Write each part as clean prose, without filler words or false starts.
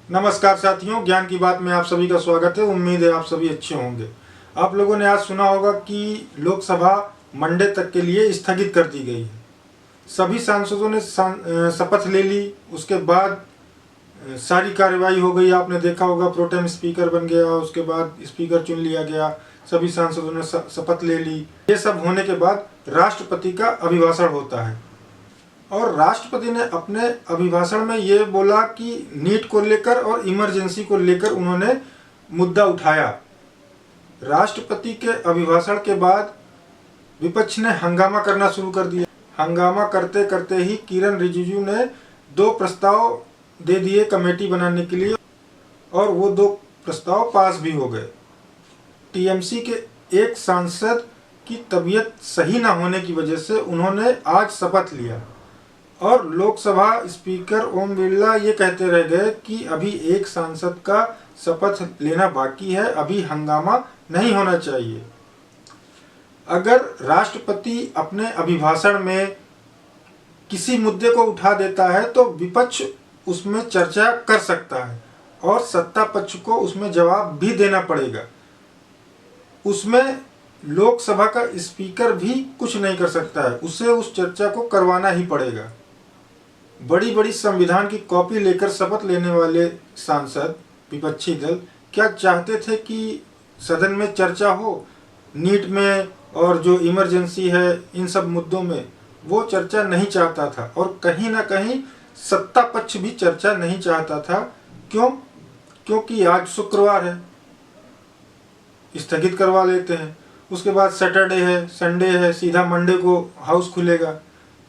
नमस्कार साथियों, ज्ञान की बात में आप सभी का स्वागत है। उम्मीद है आप सभी अच्छे होंगे। आप लोगों ने आज सुना होगा कि लोकसभा मंडे तक के लिए स्थगित कर दी गई है। सभी सांसदों ने शपथ ले ली। उसके बाद सारी कार्यवाही हो गई। आपने देखा होगा प्रोटेम स्पीकर बन गया, उसके बाद स्पीकर चुन लिया गया, सभी सांसदों ने शपथ ले ली। ये सब होने के बाद राष्ट्रपति का अभिभाषण होता है और राष्ट्रपति ने अपने अभिभाषण में ये बोला कि नीट को लेकर और इमरजेंसी को लेकर उन्होंने मुद्दा उठाया। राष्ट्रपति के अभिभाषण के बाद विपक्ष ने हंगामा करना शुरू कर दिया। हंगामा करते करते ही किरण रिजिजू ने 2 प्रस्ताव दे दिए कमेटी बनाने के लिए और वो 2 प्रस्ताव पास भी हो गए। टीएमसी के एक सांसद की तबीयत सही ना होने की वजह से उन्होंने आज शपथ लिया और लोकसभा स्पीकर ओम बिरला ये कहते रह गए कि अभी एक सांसद का शपथ लेना बाकी है, अभी हंगामा नहीं होना चाहिए। अगर राष्ट्रपति अपने अभिभाषण में किसी मुद्दे को उठा देता है तो विपक्ष उसमें चर्चा कर सकता है और सत्ता पक्ष को उसमें जवाब भी देना पड़ेगा। उसमें लोकसभा का स्पीकर भी कुछ नहीं कर सकता है, उसे उस चर्चा को करवाना ही पड़ेगा। बड़ी बड़ी संविधान की कॉपी लेकर शपथ लेने वाले सांसद विपक्षी दल क्या चाहते थे कि सदन में चर्चा हो, नीट में और जो इमरजेंसी है इन सब मुद्दों में, वो चर्चा नहीं चाहता था और कहीं ना कहीं सत्ता पक्ष भी चर्चा नहीं चाहता था। क्यों? क्योंकि आज शुक्रवार है, स्थगित करवा लेते हैं, उसके बाद सैटरडे है, संडे है, सीधा मंडे को हाउस खुलेगा।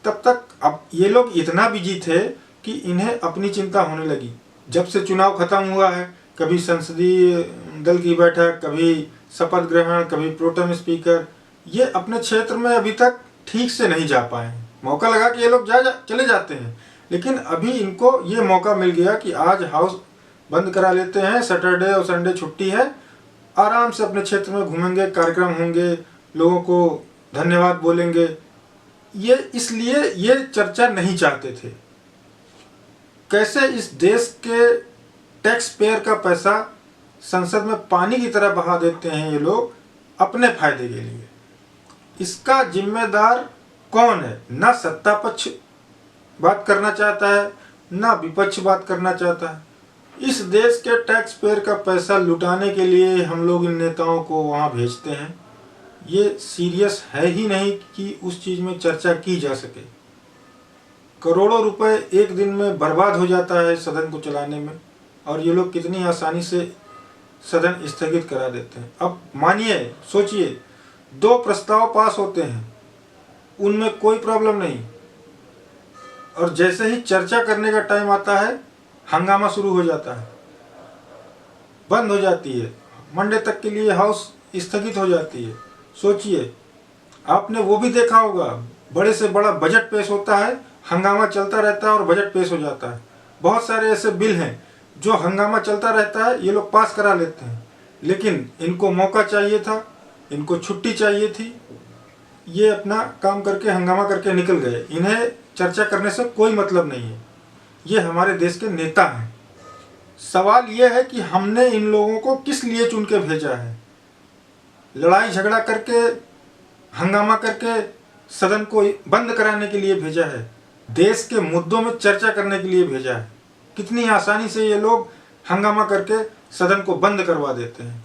तब तक अब ये लोग इतना बिजी थे कि इन्हें अपनी चिंता होने लगी। जब से चुनाव खत्म हुआ है, कभी संसदीय दल की बैठक, कभी शपथ ग्रहण, कभी प्रोटेम स्पीकर, ये अपने क्षेत्र में अभी तक ठीक से नहीं जा पाए। मौका लगा कि ये लोग चले जाते हैं, लेकिन अभी इनको ये मौका मिल गया कि आज हाउस बंद करा लेते हैं, सैटरडे और संडे छुट्टी है, आराम से अपने क्षेत्र में घूमेंगे, कार्यक्रम होंगे, लोगों को धन्यवाद बोलेंगे। ये इसलिए ये चर्चा नहीं चाहते थे। कैसे इस देश के टैक्स पेयर का पैसा संसद में पानी की तरह बहा देते हैं ये लोग अपने फायदे के लिए। इसका जिम्मेदार कौन है? ना सत्ता पक्ष बात करना चाहता है, ना विपक्ष बात करना चाहता है। इस देश के टैक्स पेयर का पैसा लुटाने के लिए हम लोग इन नेताओं को वहाँ भेजते हैं। ये सीरियस है ही नहीं कि उस चीज़ में चर्चा की जा सके। करोड़ों रुपए एक दिन में बर्बाद हो जाता है सदन को चलाने में, और ये लोग कितनी आसानी से सदन स्थगित करा देते हैं। अब मानिए, सोचिए, 2 प्रस्ताव पास होते हैं, उनमें कोई प्रॉब्लम नहीं, और जैसे ही चर्चा करने का टाइम आता है हंगामा शुरू हो जाता है, बंद हो जाती है, मंडे तक के लिए हाउस स्थगित हो जाती है। सोचिए, आपने वो भी देखा होगा, बड़े से बड़ा बजट पेश होता है, हंगामा चलता रहता है और बजट पेश हो जाता है। बहुत सारे ऐसे बिल हैं जो हंगामा चलता रहता है, ये लोग पास करा लेते हैं, लेकिन इनको मौका चाहिए था, इनको छुट्टी चाहिए थी, ये अपना काम करके हंगामा करके निकल गए। इन्हें चर्चा करने से कोई मतलब नहीं है। ये हमारे देश के नेता हैं। सवाल ये है कि हमने इन लोगों को किस लिए चुन के भेजा है? लड़ाई झगड़ा करके, हंगामा करके सदन को बंद कराने के लिए भेजा है? देश के मुद्दों में चर्चा करने के लिए भेजा है? कितनी आसानी से ये लोग हंगामा करके सदन को बंद करवा देते हैं,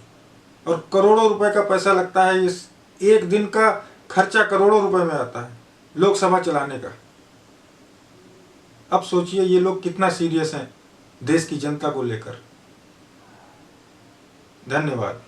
और करोड़ों रुपए का पैसा लगता है। इस एक दिन का खर्चा करोड़ों रुपए में आता है लोकसभा चलाने का। अब सोचिए ये लोग कितना सीरियस हैं देश की जनता को लेकर। धन्यवाद।